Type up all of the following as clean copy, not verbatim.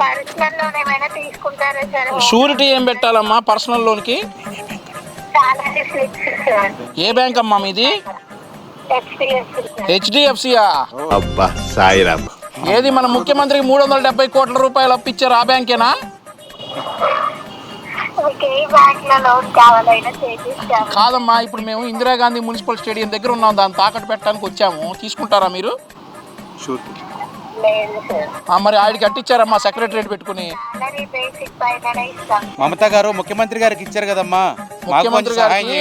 Personal loan ఏమైనా తీసుకుంటారా sir? Surety ఏం పెట్టాలమ్మా పర్సనల్ లోన్కి? Salary slips sir. ఏ బ్యాంక్ అమ్మా మీది? హెచ్డిఎఫ్సియా? అబ్బా సాయిరామ్. ఏది మన ముఖ్యమంత్రికి 370 కోట్ల రూపాయలు అప్పిచ్చారు ఆ బ్యాంకేనా? మీకు ఏ బ్యాంక్ లో లోన్ కావాలైనా చేపిస్తాము. కాదమ్మా, ఇప్పుడు మేము ఇందిరాగాంధీ మున్సిపల్ స్టేడియం దగ్గర ఉన్నాం, దాన్ని తాకట్టు పెట్టడానికి వచ్చాము. తీసుకుంటారా మీరు? లేదు సార్. మరి ఆడికి కట్టించారమ్మా సెక్రటరేట్ పెట్టుకుని. సాలరీ బేసిక్ పైననే ఇస్తాం. మమతా గారు ముఖ్యమంత్రి గారికి ఇచ్చారు కదమ్మా, ముఖ్యమంత్రి గారికి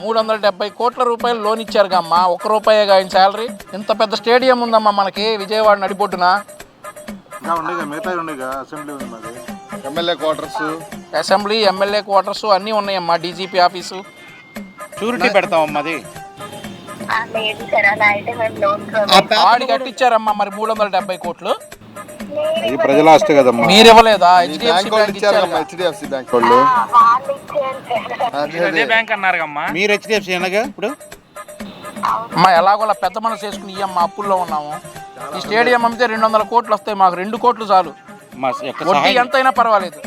370 కోట్ల రూపాయలు లోన్ ఇచ్చారుగా అమ్మా. 1 రూపాయేగా ఆయన శాలరీ. ఇంత పెద్ద స్టేడియం ఉందమ్మా మనకి విజయవాడ నడిబొడ్డున. అసెంబ్లీ ఎమ్మెల్యే క్వార్టర్స్ అన్నీ ఉన్నాయమ్మా, డీజీపీ ఆఫీసు. షూరిటీ పెడతామమ్మా అది. లేదు సార్, అలా అయితే మేము లోన్ ఆడి కట్టించారమ్మా మరి 370 కోట్లు. ఇది ప్రజల ఆస్తి కదమ్మా. మీరు ఇవ్వలేదా? హెచ్డిఎఫ్సి బ్యాంక్ ఇచ్చారు. హెచ్డిఎఫ్సి బ్యాంక్ వాళ్ళు వాళ్ళు ఇచ్చారు సార్. బ్యాంక్ అన్నారుగా. మీరు హెచ్డిఎఫ్సి అనగా ఇప్పుడు అమ్మా ఎలాగోలా పెద్ద మనసు చేసుకుని ఇయ్యమ్మా, అప్పుల్లో ఉన్నాము. ఈ స్టేడియం అమ్మితే 200 కోట్లు వస్తాయి, మాకు 2 కోట్లు చాలు. మా యొక్క వడ్డీ సహాయం ఎంతైనా పర్వాలేదు.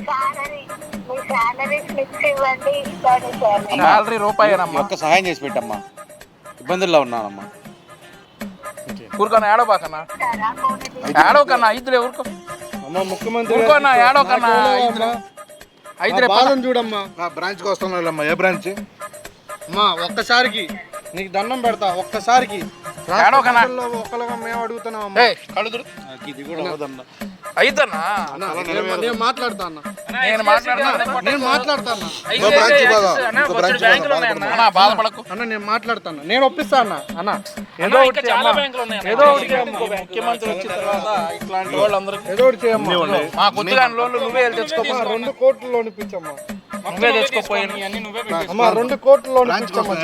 మీ సాలరీ స్లిప్స్ ఇవ్వండి, ఇస్తాను సార్. శాలరీ రూపాయేనమ్మా. ఒక్క సహాయం చేసి పెట్టమ్మా, ఇబ్బందుల్లో ఉన్నానమ్మా. ఊరుకన్నా ఏడవకన్నా, ఏడవకన్నా ఐదులే ఊరుకో. ముఖ్యమంత్రి ఊరుకోన్నా ఏడవకన్నా ఐదులే. బాధను చూడమ్మా. బ్రాంచ్కి వస్తున్నాం. ఏ బ్రాంచ్ అమ్మా? ఒక్కసారికి నీకు దండం పెడతా, ఒక్కసారికి ఏడవకన్నా. ఒక్కలుగా మేము అడుగుతున్నాం. కడుదురు ఇది కూడా అవదన్నా. అయితన్నా నేను మాట్లాడతా అన్న, నేను మాట్లాడతాను. నేను మాట్లాడతాను బాధపడకు అన్న, నేను మాట్లాడతాను, నేను ఒప్పిస్తా అన్న. అన్న ఏదో ఒకటి ఏదో ఒకటి ముఖ్యమంత్రి వచ్చిన తర్వాత ఇట్లాంటి వాళ్ళందరికీ ఏదో ఒకటి చేయమ్మా. మా కొద్దిగా లోన్లు నువ్వే తెచ్చుకోమా. 2 కోట్ల లోన్ ఇప్పించమ్మా. నువ్వే తెచ్చుకోపోయాను. అమ్మా 2 కోట్ల లోన్ ఇప్పించమ్మా.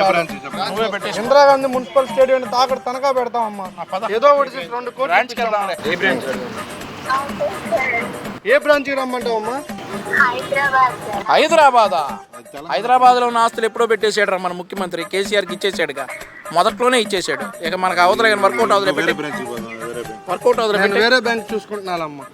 నువ్వే పెట్టేసి ఇందిరాగాంధీ మున్సిపల్ స్టేడియం తాకట్టు తనఖా పెడతామమ్మా. ఏదో ఒకటి చేసి 2 కోట్లు. బ్రాంచ్కి వెళ్దాంలే. ఏ బ్రాంచ్? ఏ బ్రాంచ్కి రమ్మంటావమ్మా? హైదరాబాద్ సార్. హైదరాబాదా? హైదరాబాద్లో ఉన్న ఆస్తులు ఎప్పుడో పెట్టేసాడు మన ముఖ్యమంత్రి. కేసీఆర్కి ఇచ్చేసాడుగా, మొదట్లోనే ఇచ్చేసాడు. ఇక మనకు అవతల వర్కౌట్ అవుతుంది. వేరే బ్యాంక్ చూసుకుంటున్నానమ్మా.